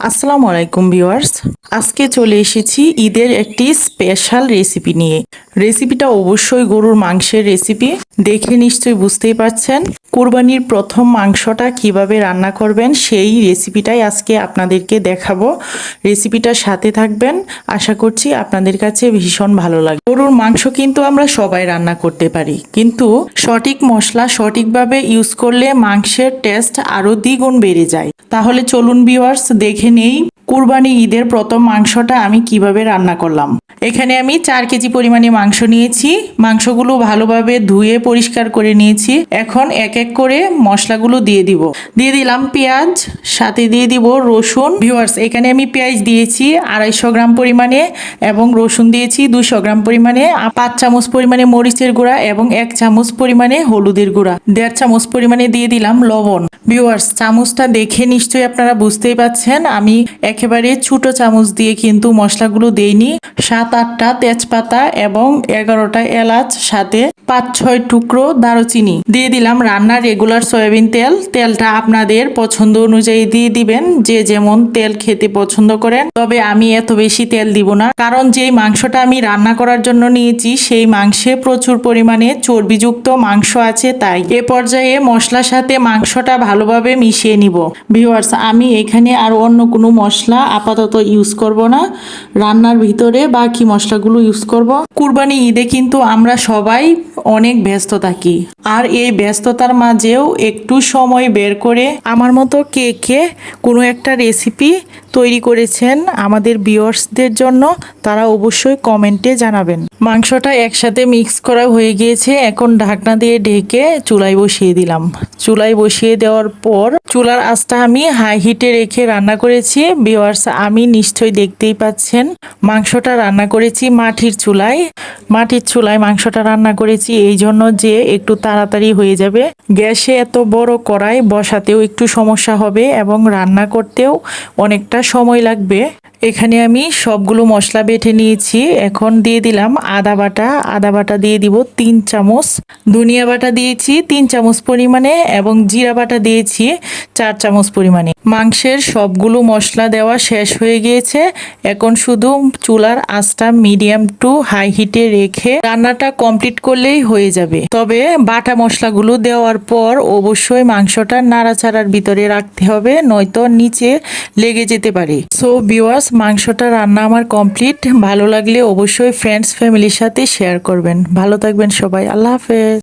আসসালামু আলাইকুম ভিউয়ার্স। আজকে চলে এসেছি ঈদের একটি স্পেশাল রেসিপি নিয়ে। রেসিপিটা অবশ্যই গরুর মাংসের রেসিপি। দেখে নিশ্চয়ই বুঝতেই পারছেন কুরবানির প্রথম মাংসটা কিভাবে রান্না করবেন সেই রেসিপিটাই আজকে আপনাদেরকে দেখাবো। রেসিপিটার সাথে থাকবেন, আশা করছি আপনাদের কাছে ভীষণ ভালো লাগবে। গরুর মাংস কিন্তু আমরা সবাই রান্না করতে পারি, কিন্তু সঠিক মশলা সঠিকভাবে ইউজ করলে মাংসের টেস্ট আরো দ্বিগুণ বেড়ে যায়। তাহলে চলুন ভিউয়ার্স দেখে নেই কুরবানি ঈদের প্রথম মাংসটা আমি কিভাবে রান্না করলাম। এখানে আমি 4 কেজি পরিমাণে মাংস নিয়েছি। মাংসগুলো ভালোভাবে ধুয়ে পরিষ্কার করে নিয়েছি। এখন এক এক করে মশলাগুলো দিয়ে দিব। দিয়ে দিলাম পেঁয়াজ, সাথে দিয়ে দিব রসুন। ভিউয়ার্স, এখানে আমি পেঁয়াজ দিয়েছি 250 গ্রাম পরিমাণে এবং রসুন দিয়েছি 200 গ্রাম পরিমাণে। 5 চামচ পরিমাণে মরিচের গুঁড়া এবং 1 চামচ পরিমাণে হলুদের গুঁড়া, 1.5 চামচ পরিমাণে দিয়ে দিলাম লবণ। ভিউয়ার্স, চামচটা দেখে নিশ্চয়ই আপনারা বুঝতেই পাচ্ছেন আমি একেবারে ছোট চামচ দিয়ে কিন্তু মশলাগুলো দেইনি। 7-8টা তেজপাতা এবং 11টা এলাচ, সাথে 5-6 টুকরো দারুচিনি দিয়ে দিলাম। রান্নার রেগুলার সয়াবিন তেল। তেলটা আপনাদের পছন্দ অনুযায়ী দিয়ে দিবেন, যে যেমন তেল খেতে পছন্দ করেন। তবে আমি এত বেশি তেল দিব না, কারণ যেই মাংসটা আমি রান্না করার জন্য নিয়েছি সেই মাংসে প্রচুর পরিমাণে চর্বিযুক্ত মাংস আছে। তাই এ পর্যায়ে মশলার সাথে মাংসটা ভালোভাবে মিশিয়ে নিব। ভিউয়ার্স, আমি এখানে আর অন্য কোনো মশলা আপাতত ইউজ করব না। রান্নার ভিতরে বাকি মশলাগুলো ইউজ করব। কুরবানি ঈদে কিন্তু আমরা সবাই অনেক ব্যস্ত থাকি, আর এই ব্যস্ততার মাঝেও একটু সময় বের করে আমার মতো কে কে কোনো একটা রেসিপি তৈরি করেছেন আমাদের ভিউয়ার্সদের জন্য, তারা অবশ্যই কমেন্টে জানাবেন। মাংসটা একসাথে মিক্স করা হয়ে গিয়েছে। এখন ঢাকনা দিয়ে ঢেকে চুলায় বসিয়ে দিলাম। চুলায় বসিয়ে দেওয়ার পর চুলার আঁচটা আমি হাই হিটে রেখে রান্না করেছি। ভিউয়ার্স, আমি নিশ্চয়ই দেখতেই পাচ্ছেন মাংসটা রান্না করেছি মাটির চুলায়। মাটির চুলায় মাংসটা রান্না করেছি এই জন্য যে একটু তাড়াতাড়ি হয়ে যাবে। গ্যাসে এত বড় কড়াই বসাতেও একটু সমস্যা হবে এবং রান্না করতেও অনেকটা সময় লাগবে। এখানে আমি সবগুলো মশলা বেটে নিয়েছি। এখন দিয়ে দিলাম আদা বাটা। আদা বাটা দিয়ে দিব 3 চামচ। ধনিয়া বাটা দিয়েছি 3 চামচ পরিমাণে এবং জিরা বাটা দিয়েছি 4 চামচ পরিমাণে। মাংসের সবগুলো মশলা দেওয়া শেষ হয়ে গিয়েছে। এখন শুধু চুলার আঁচটা মিডিয়াম টু হাই হিটে রেখে রান্নাটা কমপ্লিট করলেই হয়ে যাবে। তবে বাটা মশলাগুলো দেওয়ার পর অবশ্যই মাংসটা নাড়াচাড়ার ভিতরে রাখতে হবে, নয়তো নিচে লেগে যেতে পারে। সো ভিউয়ার্স, মাংসটা রান্না আমার কমপ্লিট। ভালো লাগলে অবশ্যই ফ্রেন্ডস ফ্যামিলির সাথে শেয়ার করবেন। ভালো থাকবেন সবাই। আল্লাহ হাফেজ।